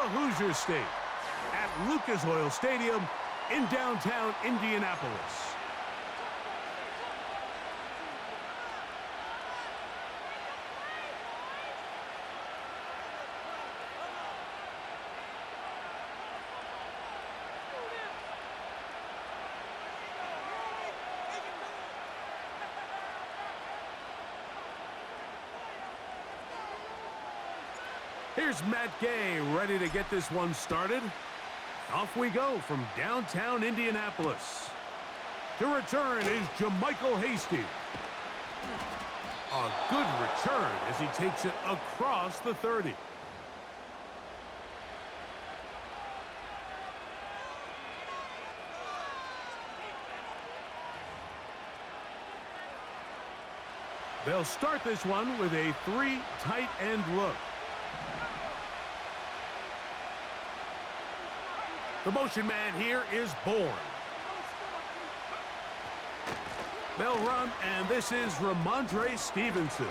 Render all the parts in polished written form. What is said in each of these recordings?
Hoosier State at Lucas Oil Stadium in downtown Indianapolis. Here's Matt Gay ready to get this one started. Off we go from downtown Indianapolis. To return is Jermichael Hasty. A good return as he takes it across the 30. They'll start this one with a 3 tight end look. The motion man here is Bourne. They'll run, and this is Ramondre Stevenson.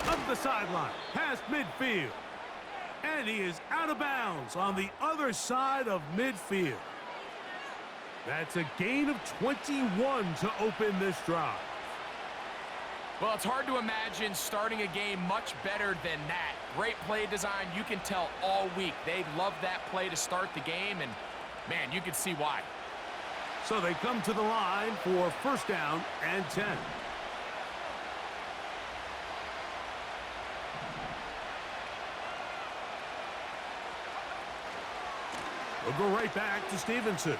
Up the sideline, past midfield. And he is out of bounds on the other side of midfield. That's a gain of 21 to open this drive. Well, it's hard to imagine starting a game much better than that. Great play design. You can tell all week they love that play to start the game, and man, you can see why. So they come to the line for first down and 10. We'll go right back to Stevenson.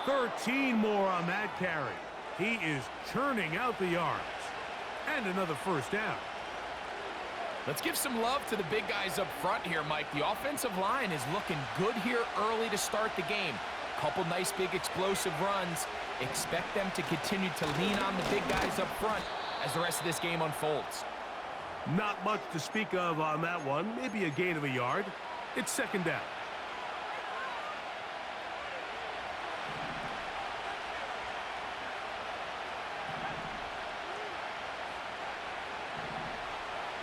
13 more on that carry. He is churning out the yards. And another first down. Let's give some love to the big guys up front here, Mike. The offensive line is looking good here early to start the game. Couple nice big explosive runs. Expect them to continue to lean on the big guys up front as the rest of this game unfolds. Not much to speak of on that one. Maybe a gain of a yard. It's second down.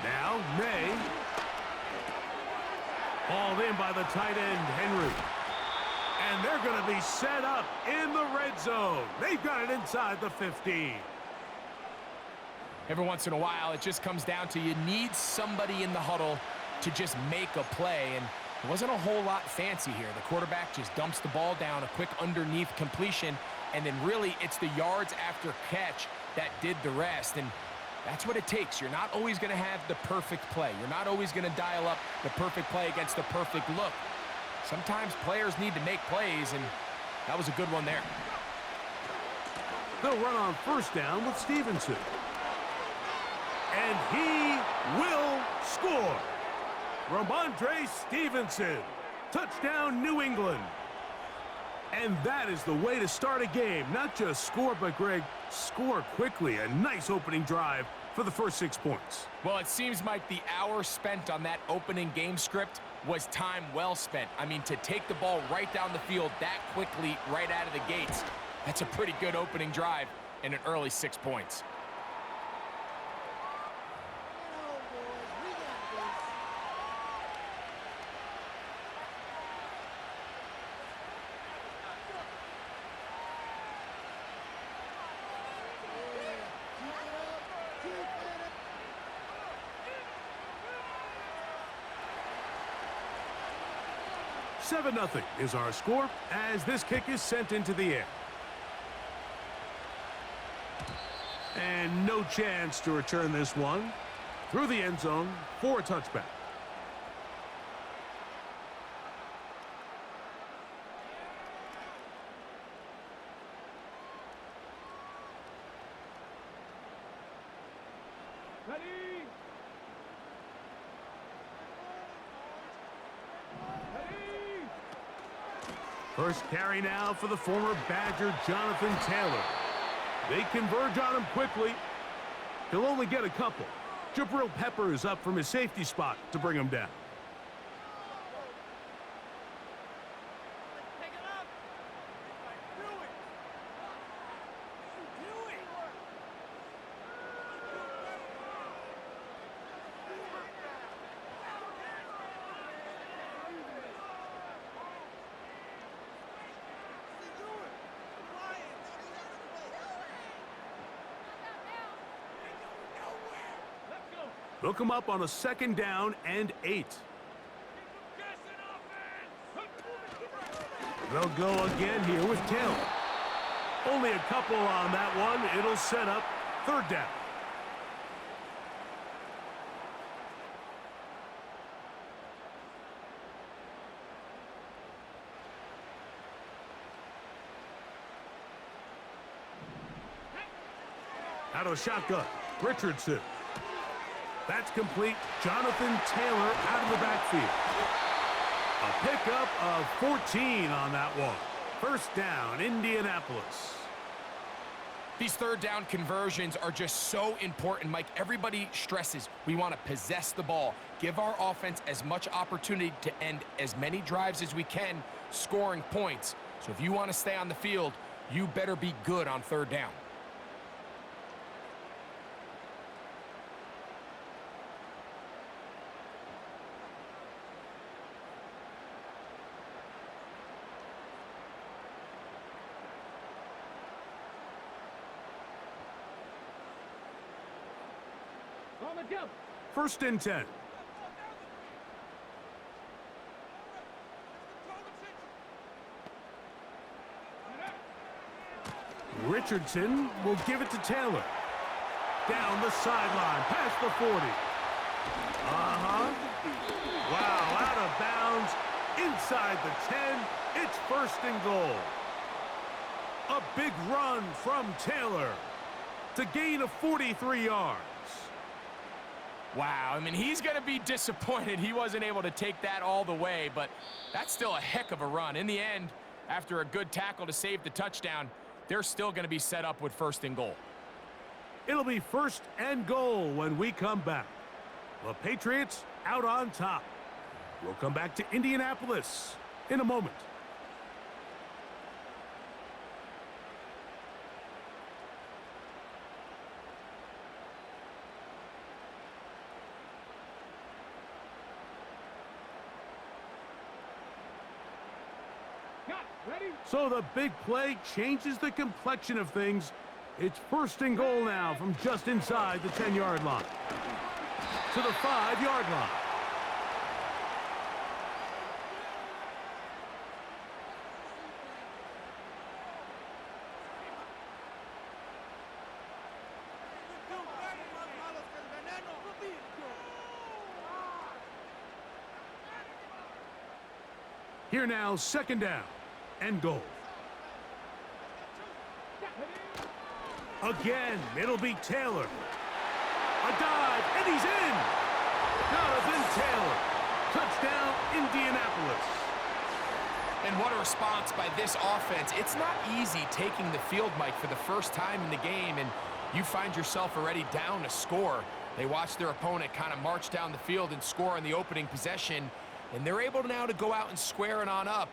Now, May. Hauled in by the tight end, Henry. And they're going to be set up in the red zone. They've got it inside the 15. Every once in a while, it just comes down to you need somebody in the huddle to just make a play. And it wasn't a whole lot fancy here. The quarterback just dumps the ball down, a quick underneath completion, and then really it's the yards after catch that did the rest. And that's what it takes. You're not always going to have the perfect play. You're not always going to dial up the perfect play against the perfect look. Sometimes players need to make plays, and that was a good one there. They'll run on first down with Stevenson. And he will score. Ramondre Stevenson. Touchdown, New England. And that is the way to start a game. Not just score, but, Greg, score quickly. A nice opening drive for the first 6 points. Well, it seems like the hour spent on that opening game script was time well spent. I mean, to take the ball right down the field that quickly right out of the gates, that's a pretty good opening drive and an early 6 points. Seven 0 is our score as this kick is sent into the air. And no chance to return this one through the end zone for a touchback. First carry now for the former Badger, Jonathan Taylor. They converge on him quickly. He'll only get a couple. Jabril Peppers up from his safety spot to bring him down. They'll come up on a 2nd down and 8. They'll go again here with Taylor. Only a couple on that one. It'll set up 3rd down. Out of shotgun, Richardson. That's complete. Jonathan Taylor out of the backfield. A pickup of 14 on that one. 1st down, Indianapolis. These 3rd down conversions are just so important, Mike. Everybody stresses we want to possess the ball, give our offense as much opportunity to end as many drives as we can, scoring points. So if you want to stay on the field, you better be good on 3rd down. First and 10. Richardson will give it to Taylor. Down the sideline, past the 40. Wow, out of bounds, inside the 10. It's 1st and goal. A big run from Taylor to gain of 43 yards. Wow, I mean, he's going to be disappointed he wasn't able to take that all the way, but that's still a heck of a run. In the end, after a good tackle to save the touchdown, they're still going to be set up with 1st and goal. It'll be 1st and goal when we come back. The Patriots out on top. We'll come back to Indianapolis in a moment. So the big play changes the complexion of things. It's 1st and goal now from just inside the 10-yard line to the 5-yard line. Here now, 2nd down and goal. Again, it'll be Taylor. A dive, and he's in! Jonathan Taylor. Touchdown, Indianapolis. And what a response by this offense. It's not easy taking the field, Mike, for the first time in the game, and you find yourself already down a score. They watch their opponent kind of march down the field and score on the opening possession, and they're able now to go out and square it on up.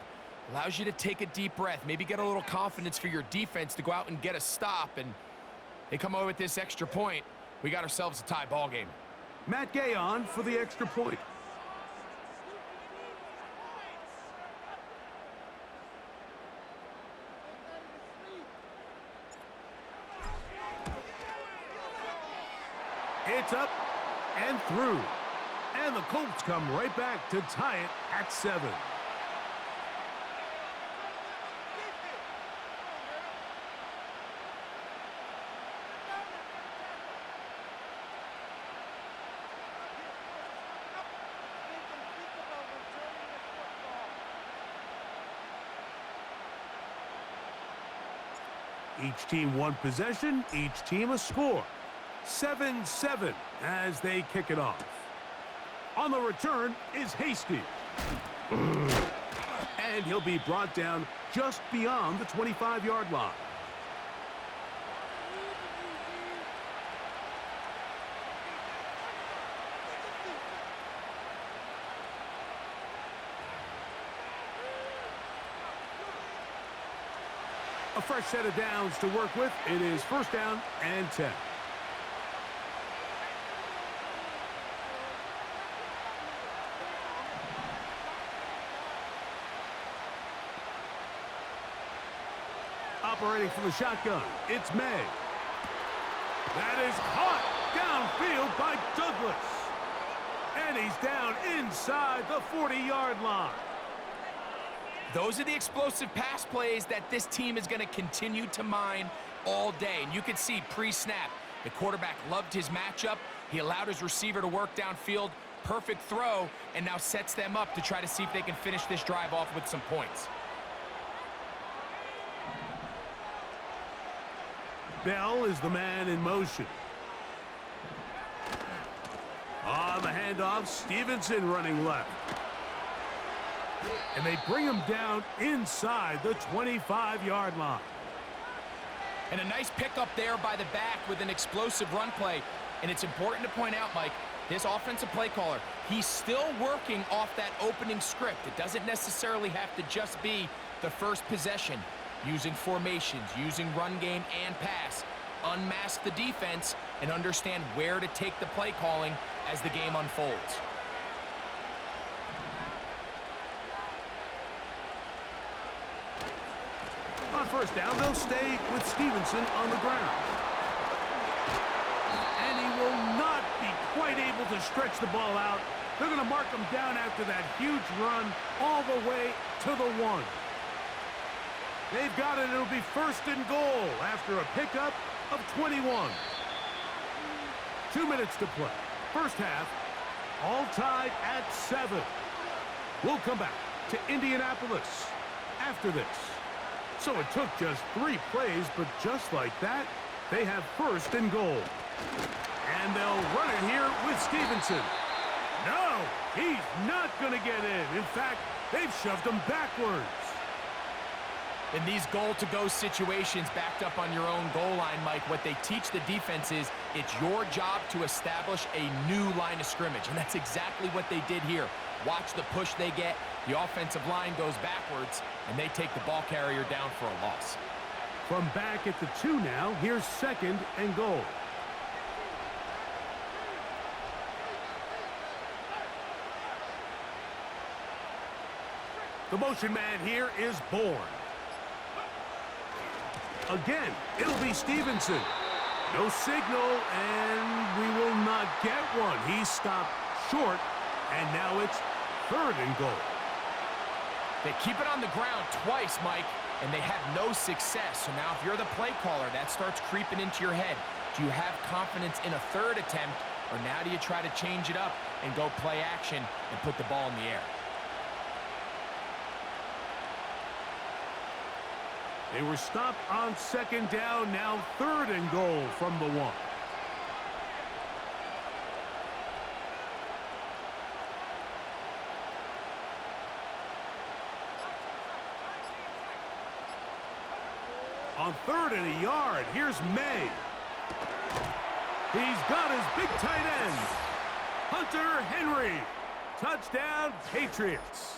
Allows you to take a deep breath, maybe get a little confidence for your defense to go out and get a stop, and they come away with this extra point. We got ourselves a tie ball game. Matt Gay on for the extra point. It's up and through. And the Colts come right back to tie it at 7. Each team one possession, each team a score. 7-7 as they kick it off. On the return is Hasty. And he'll be brought down just beyond the 25-yard line. A fresh set of downs to work with. It is 1st down and 10. Operating from the shotgun, it's May. That is caught downfield by Douglas. And he's down inside the 40-yard line. Those are the explosive pass plays that this team is going to continue to mine all day. And you can see pre-snap, the quarterback loved his matchup. He allowed his receiver to work downfield. Perfect throw, and now sets them up to try to see if they can finish this drive off with some points. Bell is the man in motion. On the handoff, Stevenson running left. And they bring him down inside the 25-yard line. And a nice pickup there by the back with an explosive run play. And it's important to point out, Mike, this offensive play caller, he's still working off that opening script. It doesn't necessarily have to just be the first possession. Using formations, using run game and pass. Unmask the defense and understand where to take the play calling as the game unfolds. On first down, they'll stay with Stevenson on the ground. And he will not be quite able to stretch the ball out. They're going to mark him down after that huge run all the way to the 1. They've got it. It'll be first and goal after a pickup of 21. 2 minutes to play. First half, all tied at 7. We'll come back to Indianapolis after this. So it took just 3 plays, but just like that, they have first and goal. And they'll run it here with Stevenson. No, he's not going to get in. In fact, they've shoved him backwards. In these goal-to-go situations backed up on your own goal line, Mike, what they teach the defense is it's your job to establish a new line of scrimmage, and that's exactly what they did here. Watch the push they get. The offensive line goes backwards, and they take the ball carrier down for a loss. From back at the 2 now, here's second and goal. The motion man here is Bourne. Again, it'll be Stevenson. No signal, and we will not get one. He stopped short, and now it's third and goal. They keep it on the ground twice, Mike, and they have no success. So now if you're the play caller, that starts creeping into your head. Do you have confidence in a third attempt, or now do you try to change it up and go play action and put the ball in the air? They were stopped on second down, now third and goal from the 1. On third and a yard, here's May. He's got his big tight end, Hunter Henry. Touchdown, Patriots.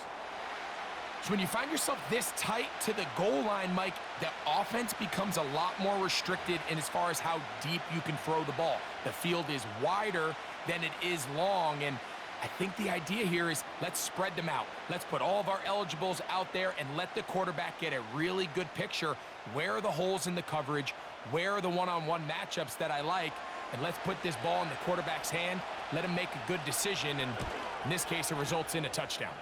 So when you find yourself this tight to the goal line, Mike, the offense becomes a lot more restricted in as far as how deep you can throw the ball. The field is wider than it is long, and I think the idea here is let's spread them out. Let's put all of our eligibles out there and let the quarterback get a really good picture. Where are the holes in the coverage? Where are the one-on-one matchups that I like? And let's put this ball in the quarterback's hand. Let him make a good decision, and in this case, it results in a touchdown.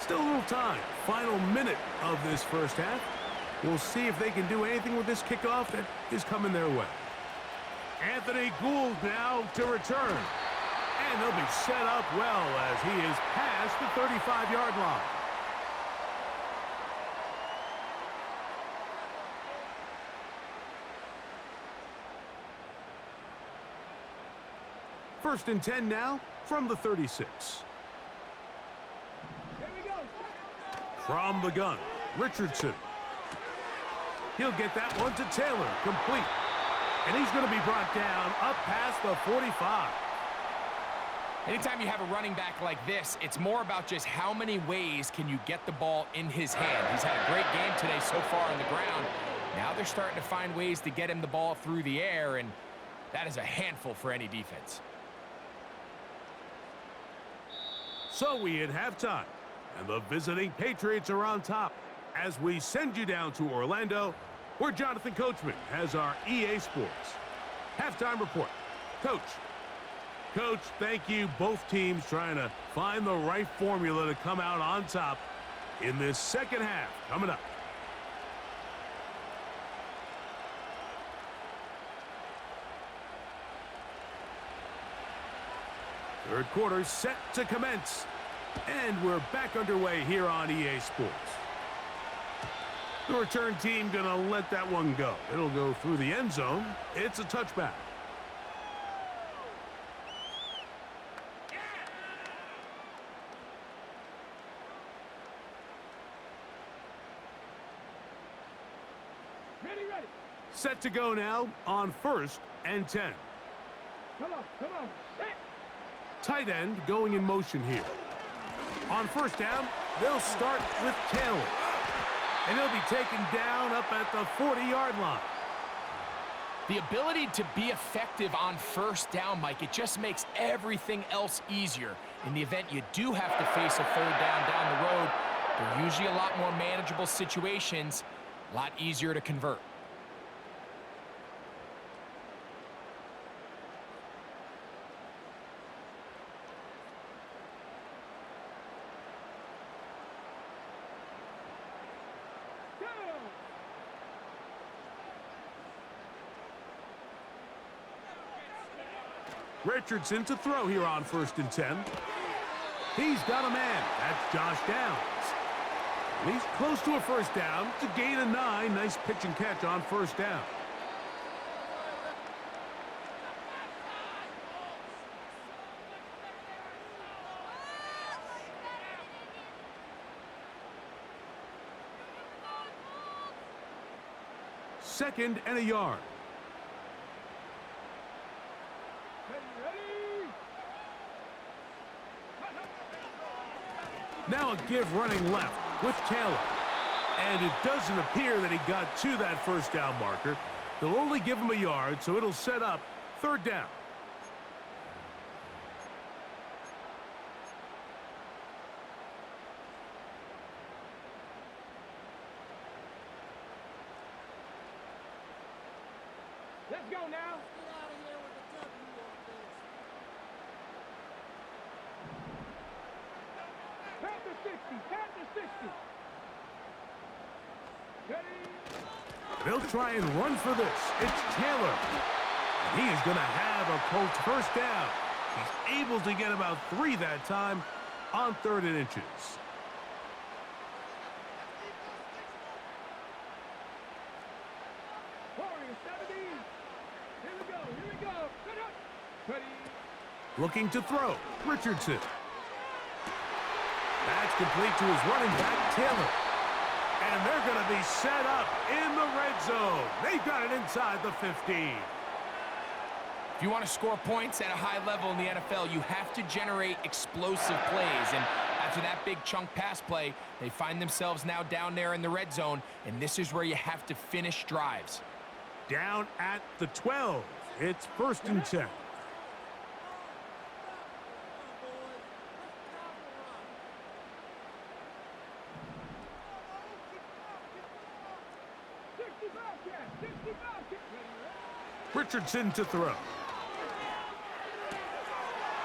Still a little time. Final minute of this first half. We'll see if they can do anything with this kickoff that is coming their way. Anthony Gould now to return. And they'll be set up well as he is past the 35-yard line. First and 10 now from the 36. From the gun, Richardson. He'll get that one to Taylor, complete. And he's going to be brought down up past the 45. Anytime you have a running back like this, it's more about just how many ways can you get the ball in his hand. He's had a great game today so far on the ground. Now they're starting to find ways to get him the ball through the air, and That is a handful for any defense. So we hit halftime, and the visiting Patriots are on top as we send you down to Orlando, where Jonathan Coachman has our EA Sports halftime report. Coach, thank you. Both teams trying to find the right formula to come out on top in this second half coming up. Third quarter set to commence. And we're back underway here on EA Sports. The return team going to let that one go. It'll go through the end zone. It's a touchback. Ready. Set to go now on 1st and 10. Come on. Set. Tight end going in motion here. On 1st down, they'll start with Taylor. And he'll be taken down up at the 40-yard line. The ability to be effective on 1st down, Mike, it just makes everything else easier. In the event you do have to face a 3rd down the road, they're usually a lot more manageable situations, a lot easier to convert. Richardson to throw here on 1st and 10. He's got a man. That's Josh Downs. And he's close to a 1st down. It's a gain of 9. Nice pitch and catch on 1st down. Second and a yard. Now a give running left with Taylor. And it doesn't appear that he got to that 1st down marker. They'll only give him a yard, so it'll set up 3rd down. Let's go now. Past the 60. They'll try and run for this. It's Taylor. And he is going to have a Colts 1st down. He's able to get about 3 that time on 3rd and inches. Here we go. Looking to throw. Richardson. That's complete to his running back, Taylor. And they're going to be set up in the red zone. They've got it inside the 15. If you want to score points at a high level in the NFL, you have to generate explosive plays. And after that big chunk pass play, they find themselves now down there in the red zone, and this is where you have to finish drives. Down at the 12. It's 1st and 10. Richardson to throw.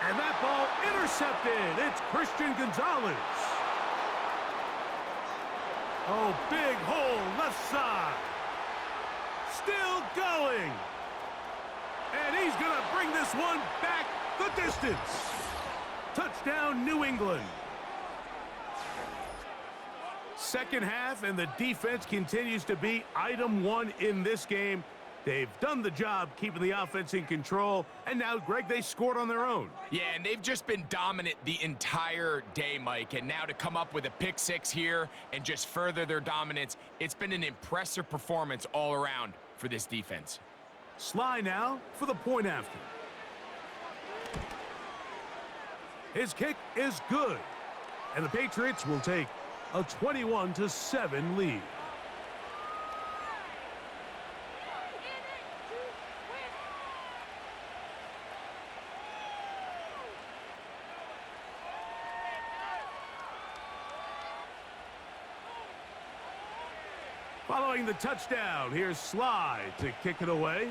And that ball intercepted. It's Christian Gonzalez. Oh, big hole left side. Still going. And he's going to bring this one back the distance. Touchdown, New England. Second half, and the defense continues to be item 1 in this game. They've done the job keeping the offense in control, and now, Greg, they scored on their own. Yeah, and they've just been dominant the entire day, Mike, and now to come up with a pick 6 here and just further their dominance, it's been an impressive performance all around for this defense. Sly now for the point after. His kick is good, and the Patriots will take a 21-7 lead. Following the touchdown, here's Sly to kick it away.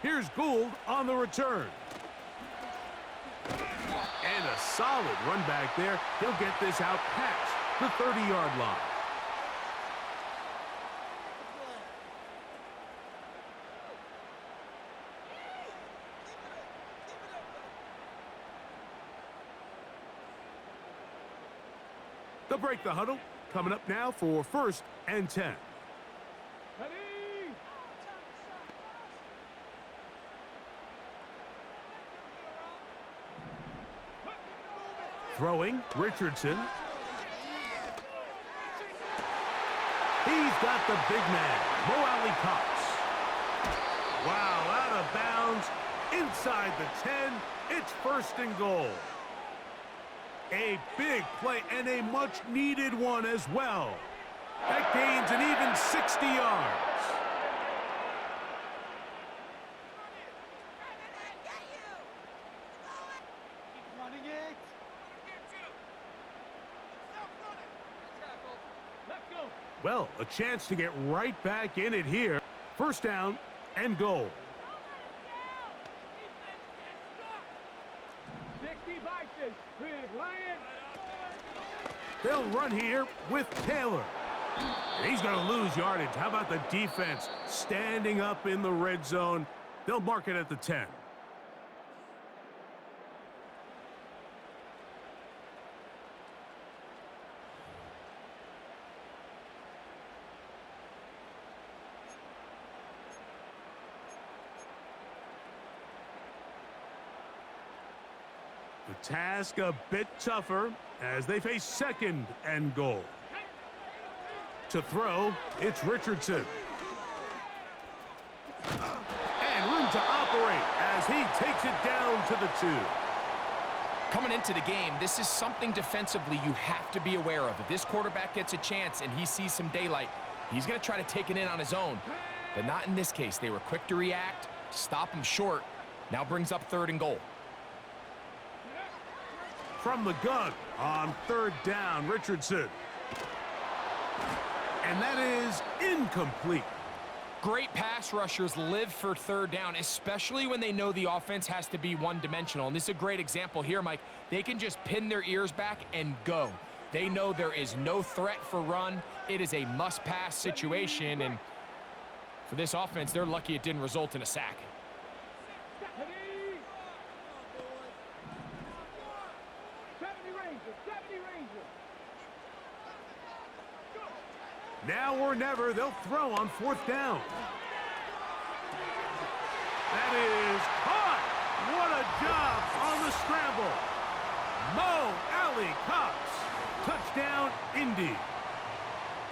Here's Gould on the return. And a solid run back there. He'll get this out past the 30-yard line. They'll break the huddle. Coming up now for 1st and 10. Ready? Throwing, Richardson. He's got the big man, Mo Alley Cox. Wow, out of bounds, inside the 10. It's 1st and goal. A big play and a much-needed one as well. That gains an even 60 yards. Running it. Let's go. Well, a chance to get right back in it here. 1st down and goal. 60 boxes. Big Lion. They'll run here with Taylor. And he's going to lose yardage. How about the defense standing up in the red zone? They'll mark it at the 10. The task a bit tougher as they face 2nd and goal. To throw, it's Richardson. And room to operate as he takes it down to the 2. Coming into the game, this is something defensively you have to be aware of. If this quarterback gets a chance and he sees some daylight, he's going to try to take it in on his own. But not in this case. They were quick to react, stop him short. Now brings up 3rd and goal. From the gun on 3rd down, Richardson. And that is incomplete. Great pass rushers live for 3rd down, especially when they know the offense has to be one-dimensional. And this is a great example here, Mike. They can just pin their ears back and go. They know there is no threat for run. It is a must-pass situation. And for this offense, they're lucky it didn't result in a sack. 70 Rangers. Now or never, they'll throw on 4th down. That is caught. What a job on the scramble. Mo Alley Cox. Touchdown, Indy.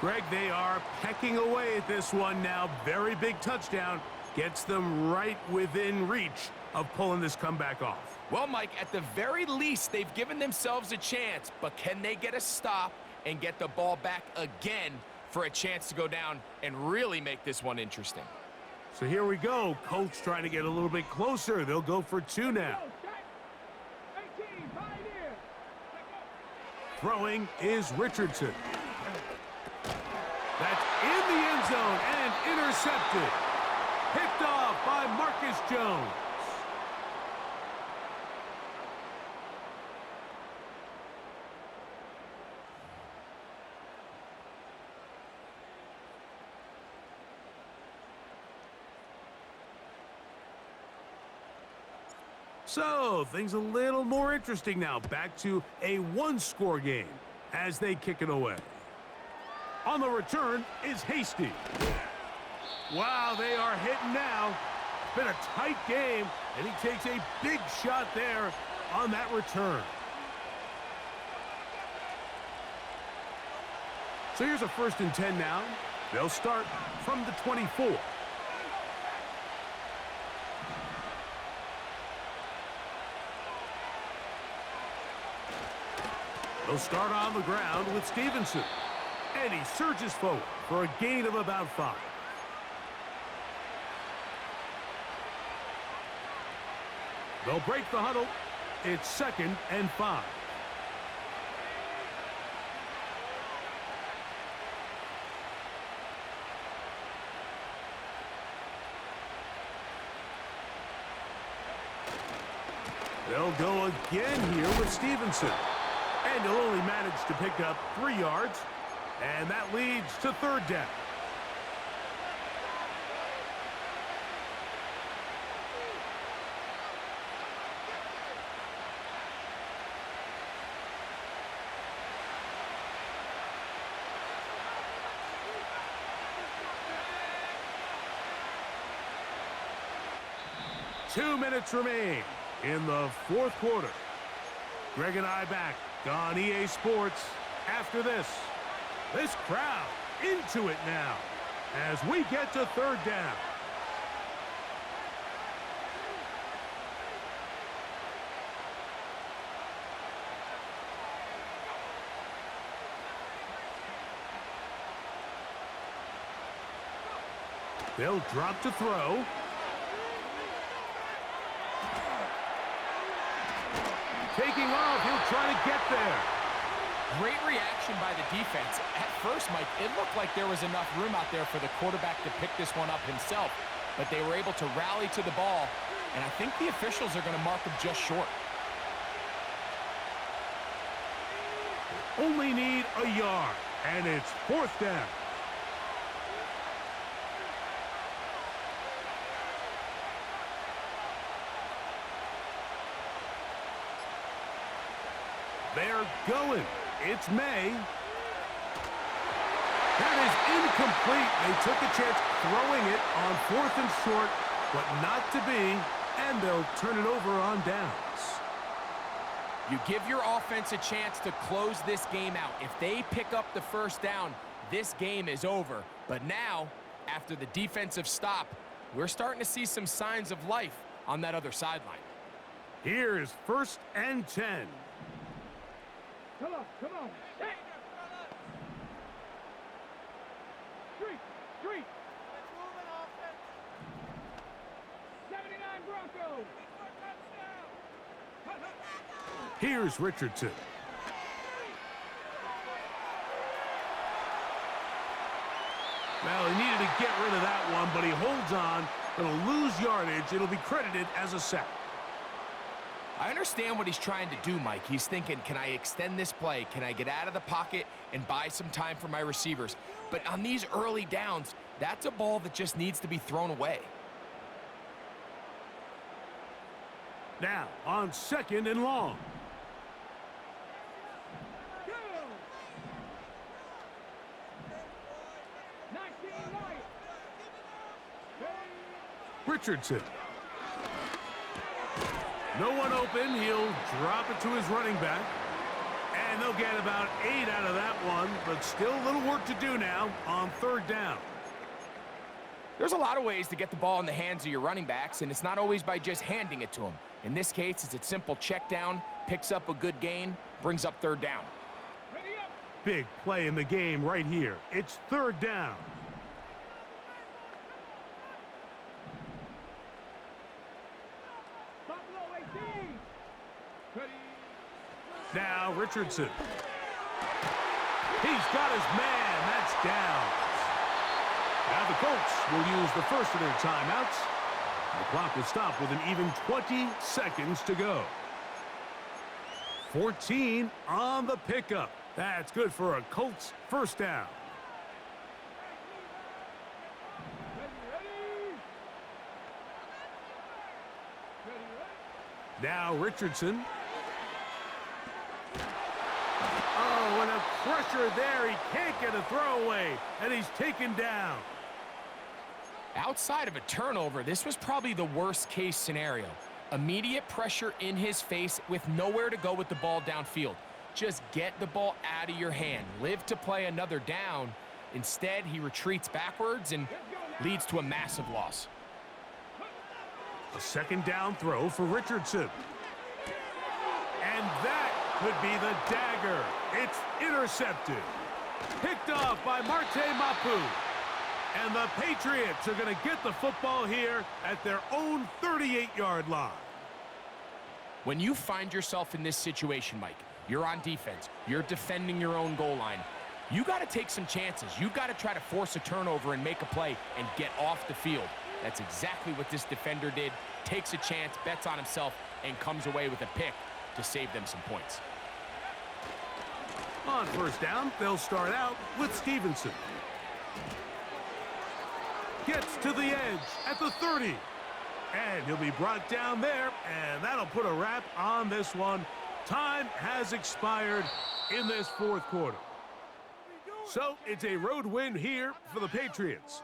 Greg, they are pecking away at this one now. Very big touchdown. Gets them right within reach of pulling this comeback off. Well, Mike, at the very least, they've given themselves a chance, but can they get a stop and get the ball back again for a chance to go down and really make this one interesting? So here we go. Colts trying to get a little bit closer. They'll go for 2 now. 18, Pioneer. Throwing is Richardson. That's in the end zone and intercepted. Picked off by Marcus Jones. So, things a little more interesting now. Back to a 1-score game as they kick it away. On the return is Hasty. Wow, they are hitting now. It's been a tight game, and he takes a big shot there on that return. So here's a 1st and 10 now. They'll start from the 24. They'll start on the ground with Stevenson. And he surges forward for a gain of about 5. They'll break the huddle. It's 2nd and 5. They'll go again here with Stevenson. And he'll only manage to pick up 3 yards. And that leads to third down. Two minutes remain in the fourth quarter. Greg and I back on EA Sports after this. This crowd into it now as we get to third down. They'll drop to throw. Taking off, he'll try to get there. Great reaction by the defense. At first, Mike, it looked like there was enough room out there for the quarterback to pick this one up himself, but they were able to rally to the ball, and I think the officials are going to mark him just short. Only need a yard, and it's fourth down. They're going. It's May. That is incomplete. They took a chance throwing it on 4th and short, but not to be, and they'll turn it over on downs. You give your offense a chance to close this game out. If they pick up the first down, this game is over. But now, after the defensive stop, we're starting to see some signs of life on that other sideline. Here's 1st and 10. Come on, come on. Hey. Street, street. 79 Broncos. Here's Richardson. Well, he needed to get rid of that one, but he holds on. It'll lose yardage. It'll be credited as a sack. I understand what he's trying to do, Mike. He's thinking, can I extend this play? Can I get out of the pocket and buy some time for my receivers? But on these early downs, that's a ball that just needs to be thrown away. Now, on 2nd and long. Go. 19 right. Richardson. No one open. He'll drop it to his running back. And they'll get about 8 out of that one, but still a little work to do now on 3rd down. There's a lot of ways to get the ball in the hands of your running backs, and it's not always by just handing it to them. In this case, it's a simple check down, picks up a good gain, brings up 3rd down. Ready up. Big play in the game right here. It's 3rd down. Buffalo 18. Ready. Now Richardson. He's got his man. That's down. Now the Colts will use the first of their timeouts. The clock will stop with an even 20 seconds to go. 14 on the pickup. That's good for a Colts first down. Now Richardson. Oh, and a pressure there. He can't get a throwaway, and he's taken down. Outside of a turnover, this was probably the worst case scenario. Immediate pressure in his face with nowhere to go with the ball downfield. Just get the ball out of your hand. Live to play another down. Instead, he retreats backwards and leads to a massive loss. A 2nd down throw for Richardson. And that could be the dagger. It's intercepted. Picked off by Marte Mapu. And the Patriots are going to get the football here at their own 38-yard line. When you find yourself in this situation, Mike, you're on defense, you're defending your own goal line, you got to take some chances. You got to try to force a turnover and make a play and get off the field. That's exactly what this defender did. Takes a chance, bets on himself, and comes away with a pick to save them some points. On first down, they'll start out with Stevenson. Gets to the edge at the 30. And he'll be brought down there, and that'll put a wrap on this one. Time has expired in this fourth quarter. So it's a road win here for the Patriots.